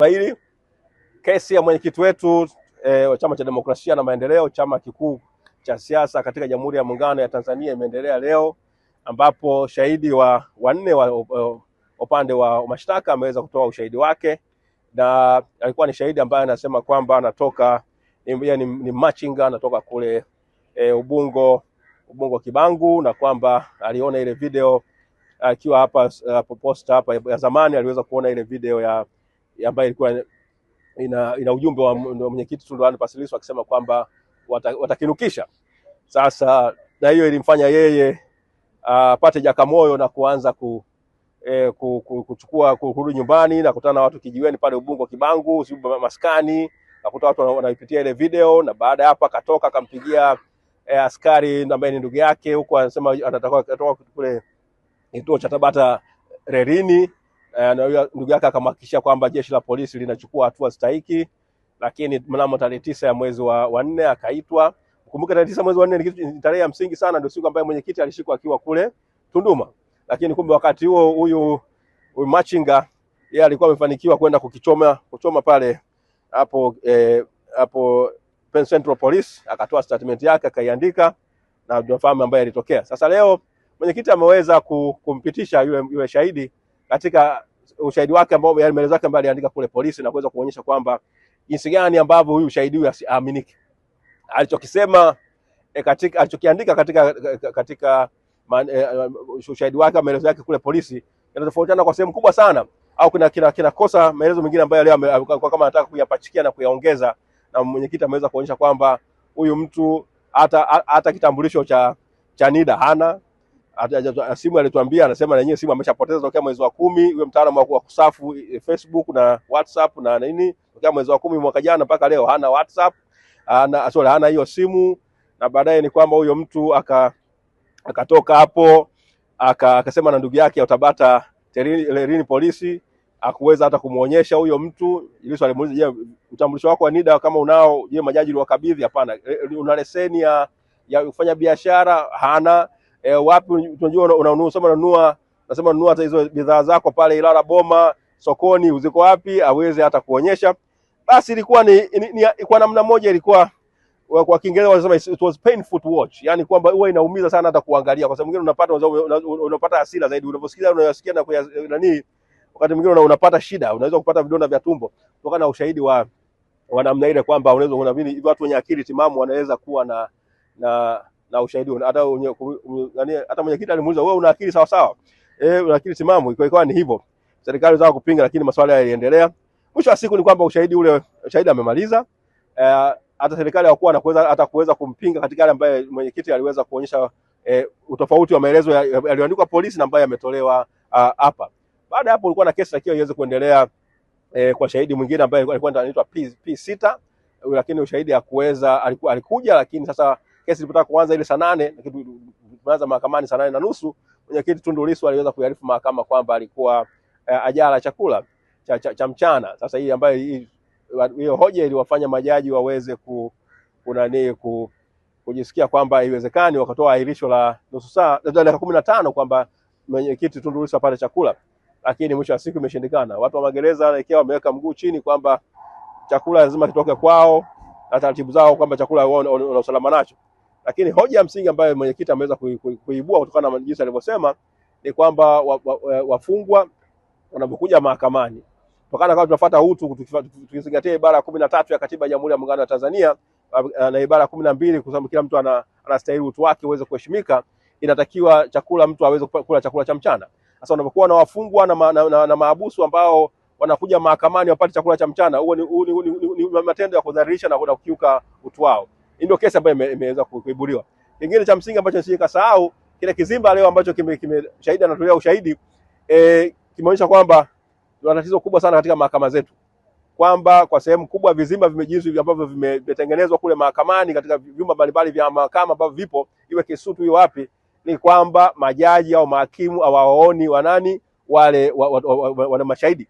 Hili kesi ya mwenyekiti wetu wa Chama cha Demokrasia na Maendeleo, chama kikuu cha siasa katika Jamhuri ya Muungano ya Tanzania, imeendelea leo, ambapo shahidi wanne wa upande wa mashtaka ameweza kutoa ushahidi wake, na alikuwa ni shahidi ambaye anasema kwamba anatoka ni machinga, anatoka kule Ubungo Kibangu, na kwamba aliona ile video akiwa hapa posta hapa ya zamani. Aliweza kuona ile video ambayo ilikuwa ina ujumbe wa mwenyekiti Tundu Antipas Lissu akisema kwamba watakinukisha. Sasa na hiyo ilimfanya yeye apate jakamoyo na kuanza kuchukua kurudi nyumbani na kukutana na watu kijiweni pale Ubungo Kibangu, maskani, akuta watu wanaipitia ile video, na baada ya hapo akatoka akampigia askari ambaye ni ndugu yake huko, anasema anatoka kule kituo cha Tabata Rerini, na ndugu yake akamhakikishia kwamba jeshi la polisi linachukua hatua stahiki. Lakini mnamo tarehe 9 ya mwezi wa 4 akaitwa. Kumbuka tarehe 9 mwezi wa 4 ni tarehe ya msingi sana, ndio siku ambayo mwenyekiti alishikwa akiwa kule Tunduma. Lakini kumbe wakati huo huyu machinga yeye alikuwa amefanikiwa kwenda kuchoma pale hapo Penn Central Police, akatoa statement yake akaiandika, na tunafahamu ambaye alitokea. Sasa leo mwenyekiti ameweza kumpitisha yule shahidi katika ushahidi wake ambao maelezo yake ambayo aliandika kule polisi, na kuweza kuonyesha kwamba jinsi gani ambavyo huyu shahidi huyu asiaminike. Alichokisema alichokiandika katika ushahidi wake, maelezo yake kule polisi yanatofautiana kwa sehemu kubwa sana, au kina kosa maelezo mengine ambayo leo kwa kama anataka kuyapachikia na kuyaongeza. Na mwenyekiti ameweza kuonyesha kwamba huyu mtu hata kitambulisho cha NIDA hana. Simu alituambia, anasema na yenyewe simu ameshapoteza tokea mwezi wa 10. Huyo mtaalamu wa kusafu Facebook na WhatsApp na nini, tokea mwezi wa 10 mwaka jana mpaka leo hana WhatsApp, hana hiyo simu. Na baadaye ni kwamba huyo mtu akatoka hapo akasema na ndugu yake ya Tabata Rerini polisi, akuweza hata kumuonyesha huyo mtu. Lissu alimuuliza, je, utambulisho wako wa NIDA kama unao, je majaji wakabidhi? Hapana. Una leseni ya kufanya biashara? Hana. Wapi unajua unanunua hata hizo bidhaa zako pale Ilala Boma sokoni, uziko wapi? Aweze hata kuonyesha. Basi ilikuwa kwa namna moja, ilikuwa kwa Kiingereza wanasema it was painful to watch, yani kwamba huwa inaumiza sana hata kuangalia, kwa sababu mwingine unapata hasira zaidi unaposikia, unayosikia na nani, wakati mwingine unapata shida, unaweza kupata vidonda vya tumbo kutokana na ushahidi wa namna ile, kwamba unaweza kunaamini watu wenye akili timamu wanaweza kuwa na ushahidi. Hata mwenyekiti alimuuliza, wewe una akili sawa sawa? Una akili timamu? Ikawa ni hivyo. Serikali zao kupinga, lakini masuala yaliendelea. Mwisho wa siku ni kwamba shahidi amemaliza. Hata serikali hakuwa hata kuweza kumpinga katika yale ambaye mwenyekiti aliweza kuonyesha utofauti wa maelezo yaliyoandikwa polisi na ambayo yametolewa hapa. Baada ya hapo ulikuwa na kesi takiwa iweze kuendelea kwa shahidi mwingine ambaye alikuwa anaitwa P6, lakini ushahidi alikuja, lakini sasa kesi ilipotaka kuanza ile saa 8, lakini tumeanza mahakamani saa 8:30, mwenyekiti Tundu Lissu aliweza kuiarifu mahakama kwamba alikuwa ajala chakula cha mchana. Sasa hii ambayo hiyo hoja iliwafanya majaji waweze kujisikia kwamba haiwezekani, wakatoa ahirisho la nusu saa, dakika 15, kwamba mwenyekiti Tundu Lissu apate chakula. Lakini mwisho wa siku imeshindikana. Watu wa magereza ikiwa wameweka mguu chini kwamba chakula lazima kitoke kwao na taratibu zao, kwamba chakula una usalama nacho. Lakini hoja ya msingi ambayo mwenyekiti ameweza kuibua kutokana na jinsi alivyosema ni kwamba wafungwa wanapokuja mahakamani, kutokana kama tunafuata utu, tukizingatia ibara ya 13 ya Katiba ya Jamhuri ya Muungano wa Tanzania na ibara ya 12, kwa sababu kila mtu anastahili utu wake uweze kuheshimika, inatakiwa mtu aweze kula chakula cha mchana. Sasa unapokuwa na wafungwa na maabusu ambao wanakuja mahakamani wapate chakula cha mchana, huo ni matendo ya kudhalilisha na kukiuka utu wao. Ndio kesi ambayo imeweza kuiburiwa. Kingine cha msingi ambacho nisijikasahau, kile kizimba leo ambacho shahidi anatolea ushahidi kimeonyesha kwamba tuna tatizo kubwa sana katika mahakama zetu, kwamba kwa sehemu kubwa vizimba vimejizwi ambavyo vimetengenezwa kule mahakamani katika vyumba mbalimbali vya mahakama ambavyo vipo, iwe Kisutu iwe wapi, ni kwamba majaji au mahakimu hawaoni wale mashahidi.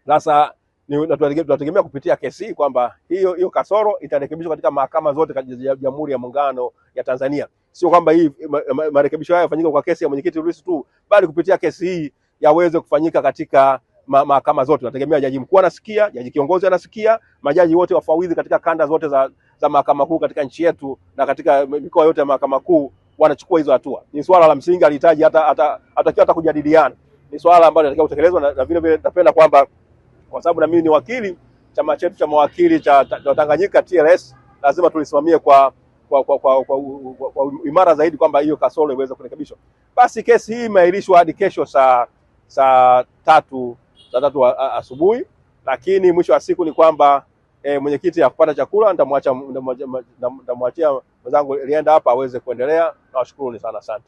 Sasa tunategemea kupitia kesi hii kwamba hiyo kasoro itarekebishwa katika mahakama zote katika Jamhuri ya Muungano ya Tanzania. Sio kwamba hii marekebisho haya yafanyike kwa kesi ya mwenyekiti Lissu tu, bali kupitia kesi hii yaweze kufanyika katika mahakama zote. Tunategemea jaji mkuu anasikia, jaji kiongozi anasikia, majaji wote wafawidhi katika kanda zote za mahakama kuu katika nchi yetu na katika mikoa yote ya mahakama kuu wanachukua hizo hatua. Ni swala la msingi, alihitaji hata kujadiliana. Ni swala ambalo linatakiwa kutekelezwa, na vile vile napenda kwamba kwa sababu na mimi ni wakili, chama chetu cha mawakili cha Tanganyika TLS lazima tulisimamie kwa imara zaidi kwamba hiyo kasoro iweze kurekebishwa. Basi kesi hii imeahirishwa hadi kesho saa tatu asubuhi, lakini mwisho wa siku ni kwamba mwenyekiti hakupata chakula, nitamwachia mwenzangu Lienda hapa aweze kuendelea. Nawashukuruni sana, asante.